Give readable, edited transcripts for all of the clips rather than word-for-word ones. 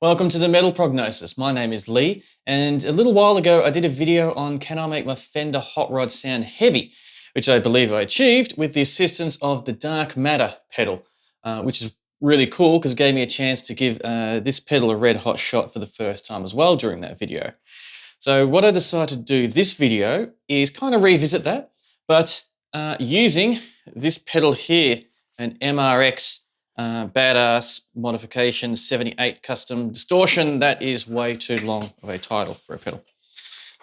Welcome to the Metal Prognosis. My name is Lee, and a little while ago I did a video on can I make my Fender Hotrod sound heavy, which I believe I achieved with the assistance of the Dark Matter pedal, which is really cool because it gave me a chance to give this pedal a red hot shot for the first time as well during that video. So what I decided to do this video is kind of revisit that, but using this pedal here, an MRX badass modification 78 custom distortion. That is way too long of a title for a pedal.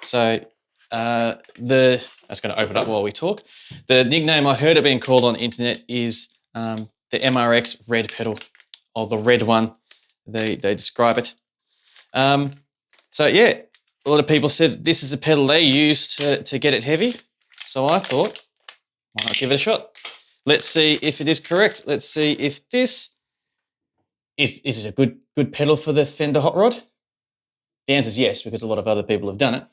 So that's going to open up while we talk. The nickname I heard it being called on the internet is the MRX red pedal, or the red one. They describe it. So yeah, a lot of people said this is a pedal they use to get it heavy. So I thought, why not give it a shot? Let's see if it is correct. Let's see if this is it a good pedal for the Fender Hotrod? The answer is yes, because a lot of other people have done it.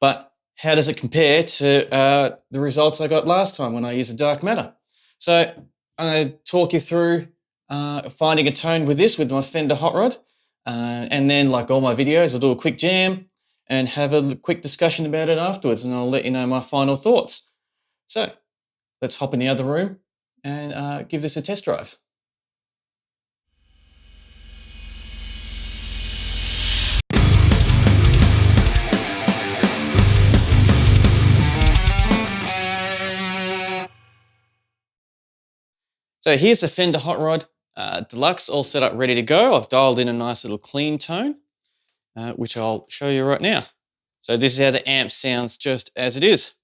But how does it compare to the results I got last time when I used a Dark Matter? So I'm going to talk you through finding a tone with this with my Fender Hotrod, and then, like all my videos, I'll do a quick jam and have a quick discussion about it afterwards, and I'll let you know my final thoughts. So let's hop in the other room and give this a test drive. So here's the Fender Hotrod Deluxe, all set up, ready to go. I've dialed in a nice little clean tone, which I'll show you right now. So this is how the amp sounds just as it is.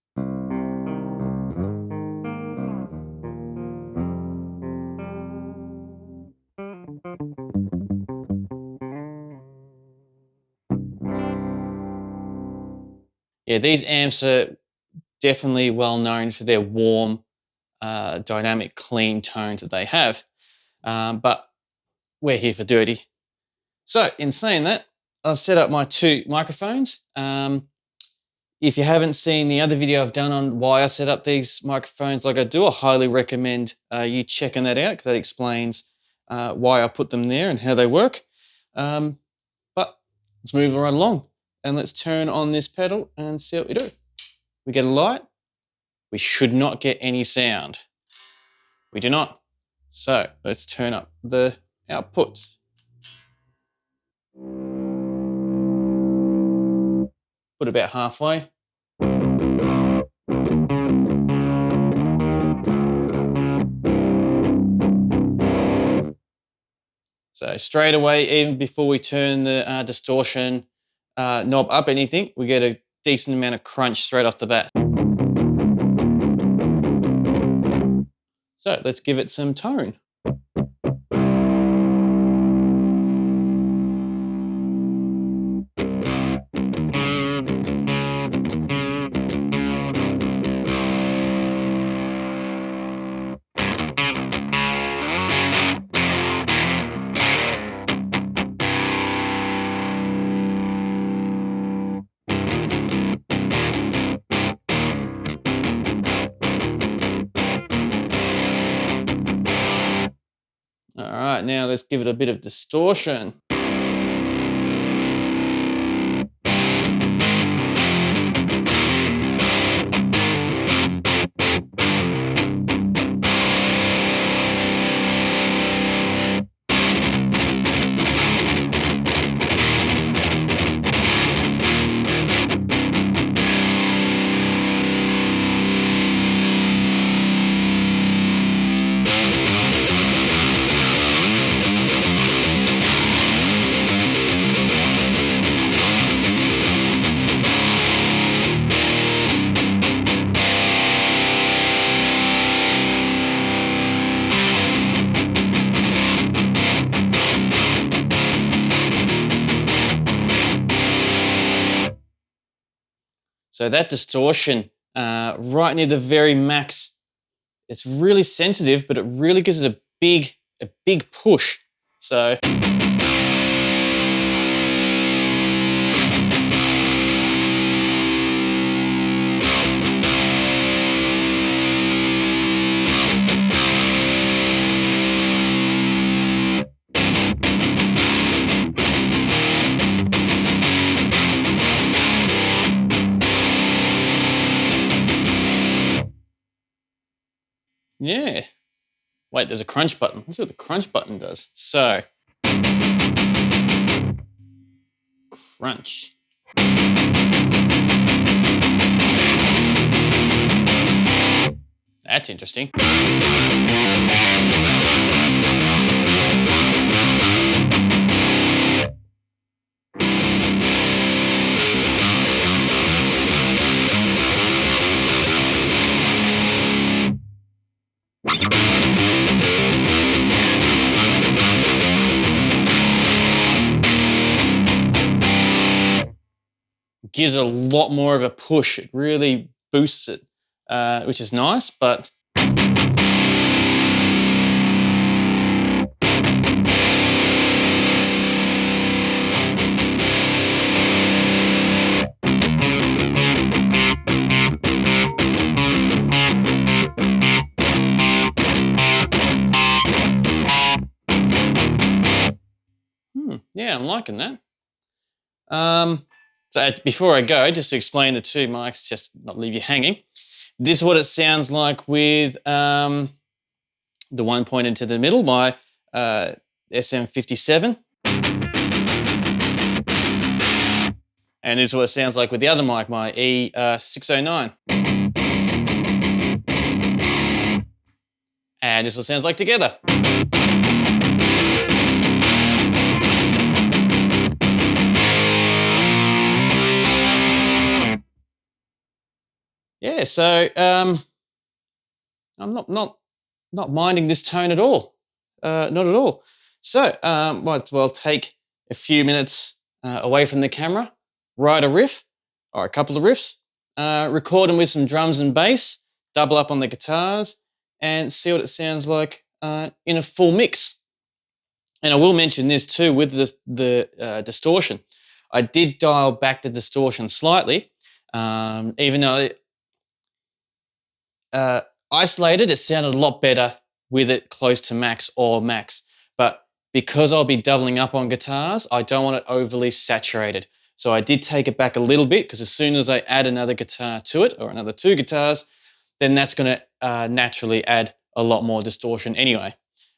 Yeah, these amps are definitely well known for their warm, dynamic, clean tones that they have, but we're here for dirty. So in saying that, I've set up my two microphones. If you haven't seen the other video I've done on why I set up these microphones like I do, I highly recommend you checking that out, because that explains why I put them there and how they work. But let's move right along and let's turn on this pedal and see what we do. We get a light. We should not get any sound. We do not. So let's turn up the output. Put about halfway. So straight away, even before we turn the distortion knob up anything, we get a decent amount of crunch straight off the bat. So let's give it some tone. All right, now let's give it a bit of distortion. So that distortion, right near the very max, it's really sensitive, but it really gives it a big push. So. Yeah. Wait, there's a crunch button. Let's see what the crunch button does. So, crunch. That's interesting. Gives it a lot more of a push. It really boosts it, which is nice, but yeah, I'm liking that. So before I go, just to explain the two mics, just not leave you hanging. This is what it sounds like with the one pointed to the middle, my SM57. And this is what it sounds like with the other mic, my E609. And this is what it sounds like together. Yeah, so I'm not minding this tone at all, not at all. So might as well take a few minutes away from the camera, write a riff or a couple of riffs, record them with some drums and bass, double up on the guitars, and see what it sounds like in a full mix. And I will mention this too with the distortion. I did dial back the distortion slightly, even though isolated, it sounded a lot better with it close to max or max. But because I'll be doubling up on guitars, I don't want it overly saturated. So I did take it back a little bit because as soon as I add another guitar to it or another two guitars, then that's going to naturally add a lot more distortion anyway.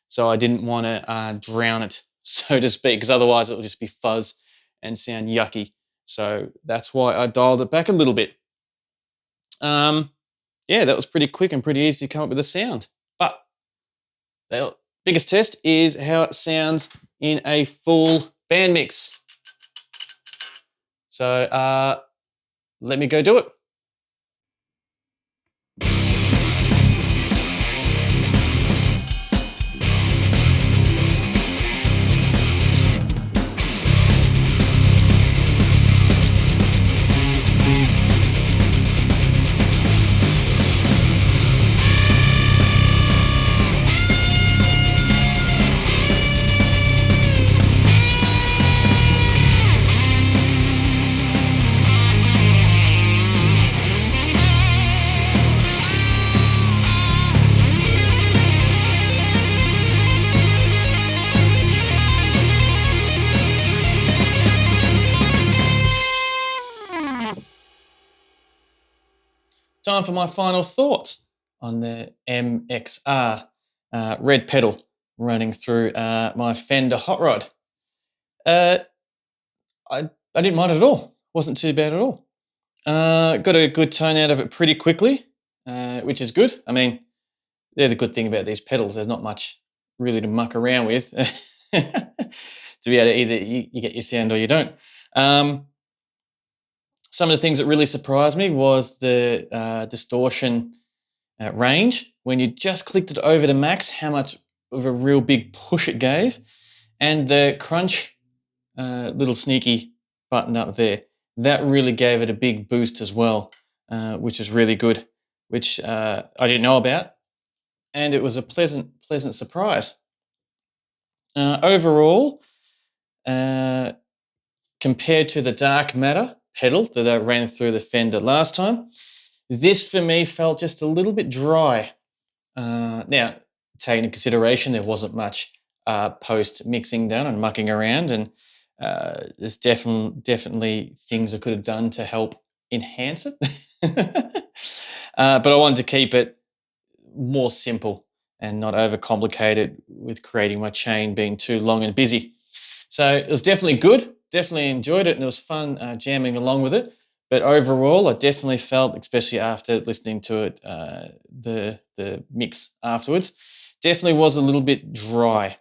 So I didn't want to drown it, so to speak, because otherwise it will just be fuzz and sound yucky. So that's why I dialed it back a little bit. Yeah, that was pretty quick and pretty easy to come up with a sound. But the biggest test is how it sounds in a full band mix. So let me go do it. Time for my final thoughts on the MXR red pedal running through my Fender Hotrod. I didn't mind it at all. Wasn't too bad at all. Got a good tone out of it pretty quickly, which is good. I mean, they're the good thing about these pedals. There's not much really to muck around with to be able to either you get your sound or you don't. Some of the things that really surprised me was the distortion range. When you just clicked it over to max, how much of a real big push it gave. And the crunch little sneaky button up there, that really gave it a big boost as well, which is really good, which I didn't know about. And it was a pleasant surprise. Overall, compared to the Dark Matter pedal that I ran through the Fender last time, this for me felt just a little bit dry. Now, taking into consideration there wasn't much post-mixing done and mucking around, and there's definitely things I could have done to help enhance it. But I wanted to keep it more simple and not overcomplicated with creating my chain being too long and busy. So it was definitely good, definitely enjoyed it, and it was fun jamming along with it. But overall, I definitely felt, especially after listening to it, the mix afterwards, definitely was a little bit dry,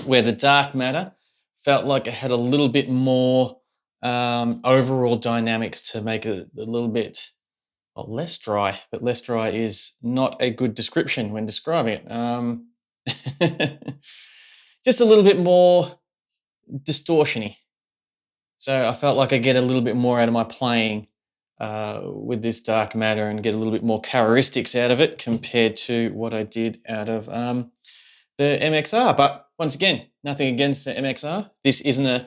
where the dark matter felt like it had a little bit more overall dynamics to make it a little bit, well, less dry, but less dry is not a good description when describing it. Just a little bit more distortion-y. So I felt like I get a little bit more out of my playing with this dark matter and get a little bit more characteristics out of it compared to what I did out of the MXR. But once again, nothing against the MXR. This isn't a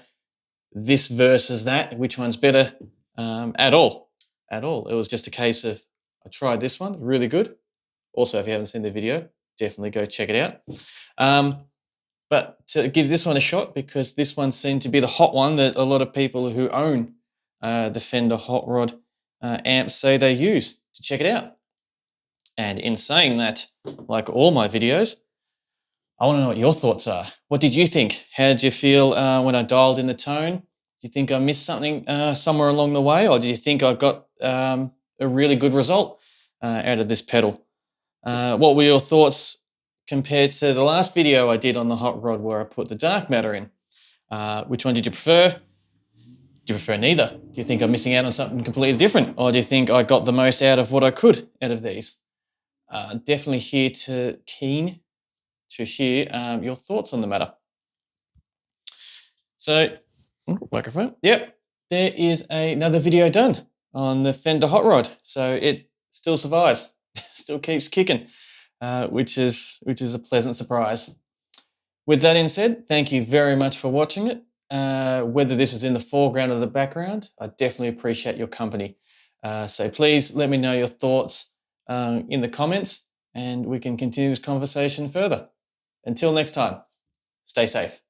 this versus that, which one's better at all. At all. It was just a case of I tried this one, really good. Also, if you haven't seen the video, definitely go check it out. But to give this one a shot, because this one seemed to be the hot one that a lot of people who own the Fender Hotrod amps say they use, to check it out. And in saying that, like all my videos, I want to know what your thoughts are. What did you think? How did you feel when I dialed in the tone? Do you think I missed something somewhere along the way, or do you think I got a really good result out of this pedal? What were your thoughts compared to the last video I did on the Hotrod where I put the dark matter in? Which one did you prefer? Do you prefer neither? Do you think I'm missing out on something completely different? Or do you think I got the most out of what I could out of these? Definitely keen to hear your thoughts on the matter. So, microphone. Yep, there is another video done on the Fender Hotrod. So it still survives, still keeps kicking. Which is a pleasant surprise. With that in said, thank you very much for watching it. Whether this is in the foreground or the background, I definitely appreciate your company. So please let me know your thoughts in the comments, and we can continue this conversation further. Until next time, stay safe.